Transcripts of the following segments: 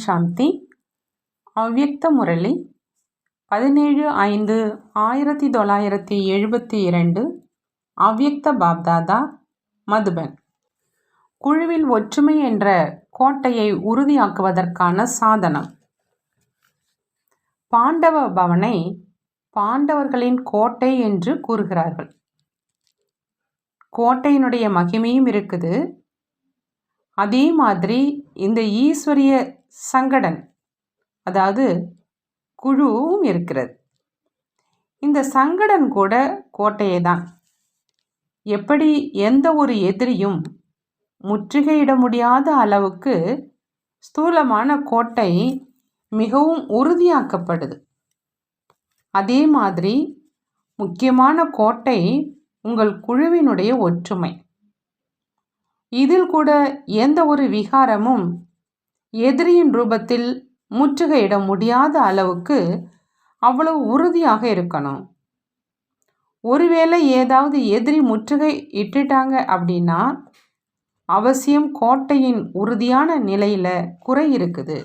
சாந்தி. அவ்யக்த முரளி 17/5/1972. அவ்யக்த பாப்தாதா, மதுபன். குழுவில் ஒற்றுமை என்ற கோட்டையை உறுதியாக்குவதற்கான சாதனம். பாண்டவ பவனை பாண்டவர்களின் கோட்டை என்று கூறுகிறார்கள். கோட்டையினுடைய மகிமையும் இருக்குது. அதே மாதிரி இந்த ஈஸ்வரிய சங்கடன், அதாவது குழுவும் இருக்கிறது. இந்த சங்கடன் கூட கோட்டையே தான். எப்படி எந்த ஒரு எதிரியும் முற்றுகையிட முடியாத அளவுக்கு ஸ்தூலமான கோட்டை மிகவும் உறுதியாக்கப்படுது, அதே மாதிரி முக்கியமான கோட்டை உங்கள் குழுவினுடைய ஒற்றுமை. இதில் கூட எந்த ஒரு விகாரமும் எதிரியின் ரூபத்தில் முற்றுகையிட முடியாத அளவுக்கு அவ்வளவு உறுதியாக இருக்கணும். ஒருவேளை ஏதாவது எதிரி முற்றுகை இட்டுட்டாங்க அப்படின்னா அவசியம் கோட்டையின் உறுதியான நிலையில் குறை இருக்குது.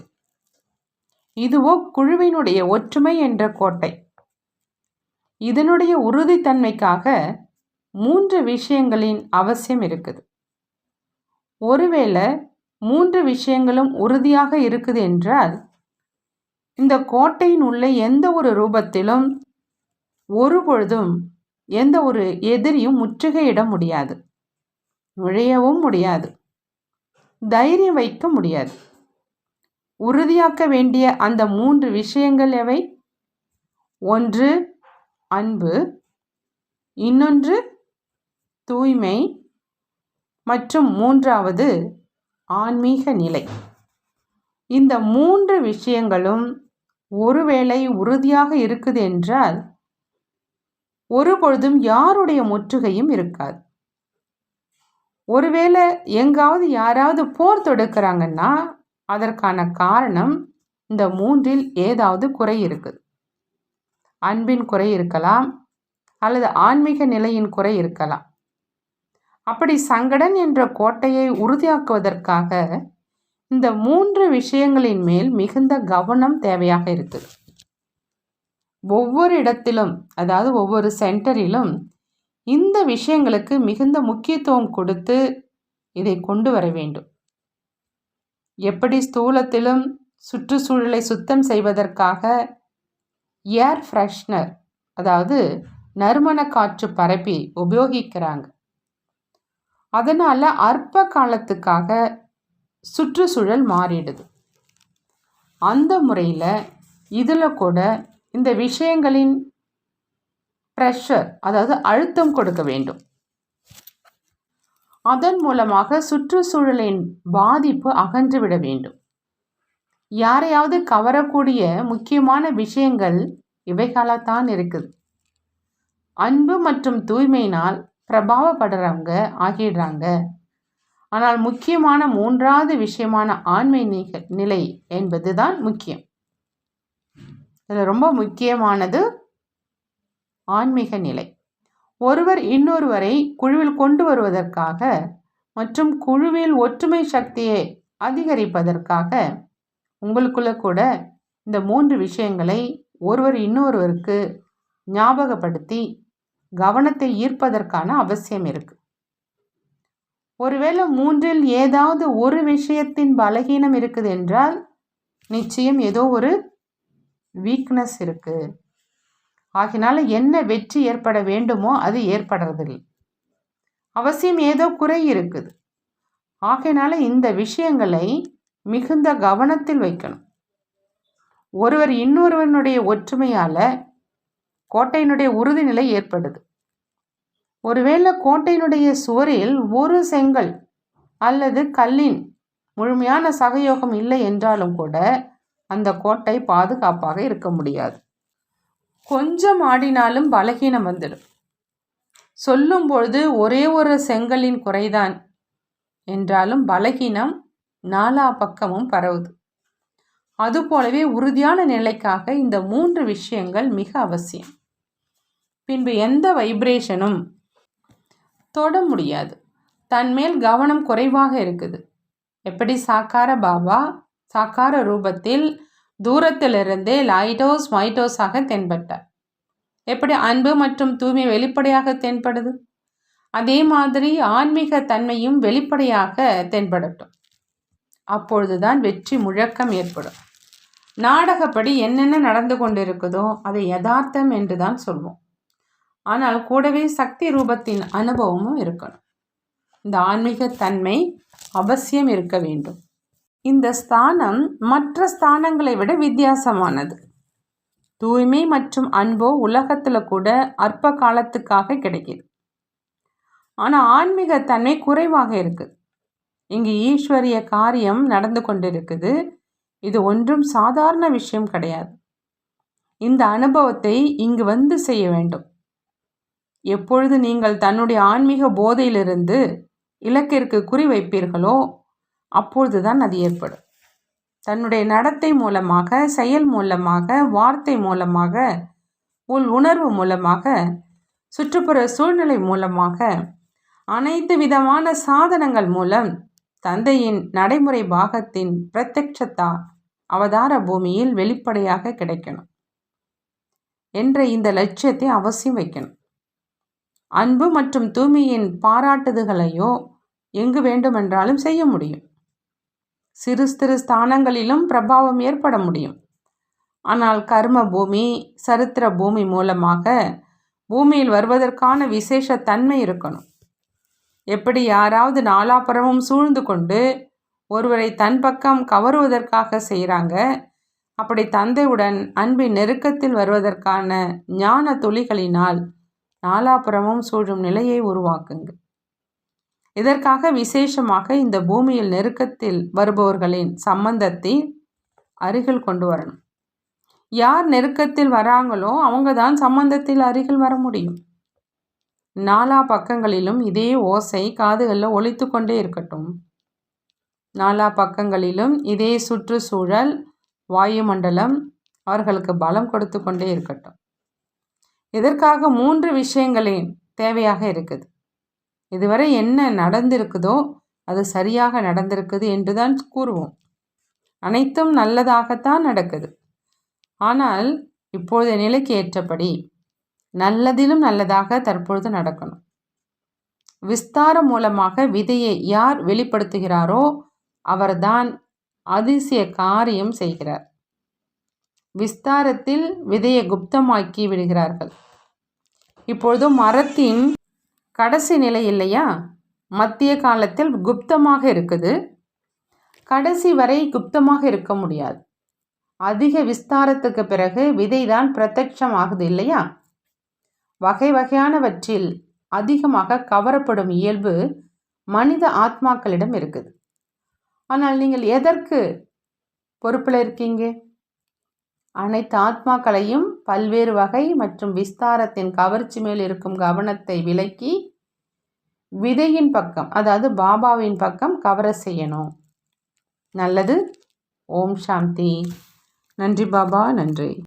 இதுவோ குழுவினுடைய ஒற்றுமை என்ற கோட்டை. இதனுடைய உறுதித்தன்மைக்காக 3 விஷயங்களின் அவசியம் இருக்குது. ஒருவேளை 3 விஷயங்களும் உறுதியாக இருக்குது என்றால் இந்த கோட்டையின் உள்ள எந்த ஒரு ரூபத்திலும் ஒருபொழுதும் எந்த ஒரு எதிரியும் முற்றுகையிட முடியாது, நுழையவும் முடியாது, தைரியம் வைக்க முடியாது. உறுதியாக்க வேண்டிய அந்த 3 விஷயங்கள் எவை? ஒன்று அன்பு, இன்னொன்று தூய்மை, மற்றும் 3வது ஆன்மீக நிலை. இந்த 3 விஷயங்களும் ஒருவேளை உறுதியாக இருக்குது என்றால் ஒருபொழுதும் யாருடைய முற்றுகையும் இருக்காது. ஒருவேளை எங்காவது யாராவது போர் தொடுக்கிறாங்கன்னா அதற்கான காரணம் இந்த 3இல் ஏதாவது குறை இருக்குது. அன்பின் குறை இருக்கலாம், அல்லது ஆன்மீக நிலையின் குறை இருக்கலாம். அப்படி சங்கடன் என்ற கோட்டையை உறுதியாக்குவதற்காக இந்த 3 விஷயங்களின் மேல் மிகுந்த கவனம் தேவையாக இருக்குது. ஒவ்வொரு இடத்திலும், அதாவது ஒவ்வொரு சென்டரிலும் இந்த விஷயங்களுக்கு மிகுந்த முக்கியத்துவம் கொடுத்து இதை கொண்டு வர வேண்டும். எப்படி ஸ்தூலத்திலும் சுற்றுச்சூழலை சுத்தம் செய்வதற்காக ஏர் ஃப்ரெஷ்னர், அதாவது நறுமண காற்று பரப்பி உபயோகிக்கிறாங்க, அதனால் அற்ப காலத்துக்காக சுற்றுச்சூழல் மாறிடுது. அந்த முறையில் இதில் கூட இந்த விஷயங்களின் ப்ரெஷர், அதாவது அழுத்தம் கொடுக்க வேண்டும். அதன் மூலமாக சுற்றுச்சூழலின் பாதிப்பு அகன்றுவிட வேண்டும். யாரையாவது கவரக்கூடிய முக்கியமான விஷயங்கள் இவைகளாத்தான் இருக்குது. அன்பு மற்றும் தூய்மையினால் பிரபாவப்படுறவங்க ஆகிடுறாங்க. ஆனால் முக்கியமான 3வது விஷயமான ஆன்மீக நிலை என்பது தான் முக்கியம். இதில் ரொம்ப முக்கியமானது ஆன்மீக நிலை. ஒருவர் இன்னொருவரை குழுவில் கொண்டு வருவதற்காக மற்றும் குழுவில் ஒற்றுமை சக்தியை அதிகரிப்பதற்காக உங்களுக்குள்ள கூட இந்த 3 விஷயங்களை ஒருவர் இன்னொருவருக்கு ஞாபகப்படுத்தி கவனத்தை ஈர்ப்பதற்கான அவசியம் இருக்கு. ஒருவேளை 3இல் ஏதாவது ஒரு விஷயத்தின் பலகீனம் இருக்குது என்றால் நிச்சயம் ஏதோ ஒரு வீக்னஸ் இருக்கு. ஆகினால என்ன வெற்றி ஏற்பட வேண்டுமோ அது ஏற்படுறதில்லை. அவசியம் ஏதோ குறை இருக்குது. ஆகையினால இந்த விஷயங்களை மிகுந்த கவனத்தில் வைக்கணும். ஒருவர் இன்னொருவனுடைய ஒற்றுமையால கோட்டையினுடைய உறுதிநிலை ஏற்படுது. ஒருவேளை கோட்டையினுடைய சுவரில் ஒரு செங்கல் அல்லது கல்லின் முழுமையான சகயோகம் இல்லை என்றாலும் கூட அந்த கோட்டை பாதுகாப்பாக இருக்க முடியாது. கொஞ்சம் ஆடினாலும் பலகீனம் வந்துடும். சொல்லும் பொழுது ஒரே ஒரு செங்கலின் குறைதான் என்றாலும் பலகீனம் 4 பக்கமும் பரவுது. அதுபோலவே உறுதியான நிலைக்காக இந்த 3 விஷயங்கள் மிக அவசியம். பின்பு எந்த வைப்ரேஷனும் தொட முடியாது. தன்மேல் கவனம் குறைவாக இருக்குது. எப்படி சாக்கார பாபா சாக்கார ரூபத்தில் தூரத்திலிருந்தே லைட்டோஸ் மைட்டோஸாக தென்பட்டார். எப்படி அன்பு மற்றும் தூய்மை வெளிப்படையாக தென்படுது, அதே மாதிரி ஆன்மீக தன்மையும் வெளிப்படையாக தென்படட்டும். அப்பொழுதுதான் வெற்றி முழக்கம் ஏற்படும். நாடகப்படி என்னென்ன நடந்து கொண்டிருக்குதோ அதை யதார்த்தம் என்று தான் சொல்வோம். ஆனால் கூடவே சக்தி ரூபத்தின் அனுபவமும் இருக்கணும். இந்த ஆன்மீக தன்மை அவசியம் இருக்க வேண்டும். இந்த ஸ்தானம் மற்ற ஸ்தானங்களை விட வித்தியாசமானது. தூய்மை மற்றும் அன்போ உலகத்தில் கூட அற்ப காலத்துக்காக கிடைக்கிது. ஆனால் ஆன்மீக தன்மை குறைவாக இருக்குது. இங்கு ஈஸ்வரிய காரியம் நடந்து கொண்டிருக்குது. இது ஒன்றும் சாதாரண விஷயம் கிடையாது. இந்த அனுபவத்தை இங்கு வந்து செய்ய வேண்டும். எப்பொழுது நீங்கள் தன்னுடைய ஆன்மீக போதையிலிருந்து இலக்கிற்கு குறி வைப்பீர்களோ அப்பொழுதுதான் அது ஏற்படும். தன்னுடைய நடத்தை மூலமாக, செயல் மூலமாக, வார்த்தை மூலமாக, உணர்வு மூலமாக, சுற்றுப்புற சூழ்நிலை மூலமாக, அனைத்து விதமான சாதனங்கள் மூலம் தந்தையின் நடைமுறை பாகத்தின் பிரத்யட்சத்தா அவதார பூமியில் வெளிப்படையாக கிடைக்கணும் என்ற இந்த லட்சியத்தை அவசியம் வைக்கணும். அன்பு மற்றும் தூய்மையின் பாராட்டுதல்களையோ எங்கு வேண்டுமென்றாலும் செய்ய முடியும். சிறு சிறு ஸ்தானங்களிலும் பிரபாவம் ஏற்பட முடியும். ஆனால் கர்ம பூமி, சரித்திர பூமி மூலமாக பூமியில் வருவதற்கான விசேஷ தன்மை இருக்கணும். எப்படி யாராவது நாலாபுறமும் சூழ்ந்து கொண்டு ஒருவரை தன் பக்கம் கவருவதற்காக செய்கிறாங்க, அப்படி தந்தையுடன் அன்பின் நெருக்கத்தில் வருவதற்கான ஞான துளிகளினால் நாலாபுறமும் சூழும் நிலையை உருவாக்குங்க. இதற்காக விசேஷமாக இந்த பூமியில் நெருக்கத்தில் வருபவர்களின் சம்பந்தத்தை அருகில் கொண்டு வரணும். யார் நெருக்கத்தில் வராங்களோ அவங்க தான் சம்பந்தத்தில் அருகில் வர முடியும். நாலா பக்கங்களிலும் இதே ஓசை காதுகளில் ஒலித்து கொண்டே இருக்கட்டும். நாலா பக்கங்களிலும் இதே சுற்றுச்சூழல், வாயுமண்டலம் அவர்களுக்கு பலம் கொடுத்து கொண்டே இருக்கட்டும். இதற்காக 3 விஷயங்களின் தேவையாக இருக்குது. இதுவரை என்ன நடந்திருக்குதோ அது சரியாக நடந்திருக்குது என்று தான் கூறுவோம். அனைத்தும் நல்லதாகத்தான் நடக்குது. ஆனால் இப்பொழுதைய நிலைக்கு ஏற்றபடி நல்லதிலும் நல்லதாக தற்பொழுது நடக்கணும். விஸ்தாரம் மூலமாக விதையை யார் வெளிப்படுத்துகிறாரோ அவர்தான் அதிசய காரியம் செய்கிறார். விஸ்தாரத்தில் விதையை குப்தமாக்கி விடுகிறார்கள். இப்பொழுது மரத்தின் கடைசி நிலை இல்லையா, மத்திய காலத்தில் குப்தமாக இருக்குது. கடைசி வரை குப்தமாக இருக்க முடியாது. அதிக விஸ்தாரத்துக்கு பிறகு விதை தான் பிரத்யட்சம் ஆகுது இல்லையா. வகை வகையானவற்றில் அதிகமாக கவரப்படும் இயல்பு மனித ஆத்மாக்களிடம் இருக்குது. ஆனால் நீங்கள் எதற்கு பொறுப்பில் இருக்கீங்க? அனைத்து ஆத்மாக்களையும் பல்வேறு வகை மற்றும் விஸ்தாரத்தின் கவர்ச்சி மேல் இருக்கும் கவனத்தை விலக்கி விதையின் பக்கம், அதாவது பாபாவின் பக்கம் கவர செய்யணும். நல்லது. ஓம் சாந்தி. நன்றி பாபா, நன்றி.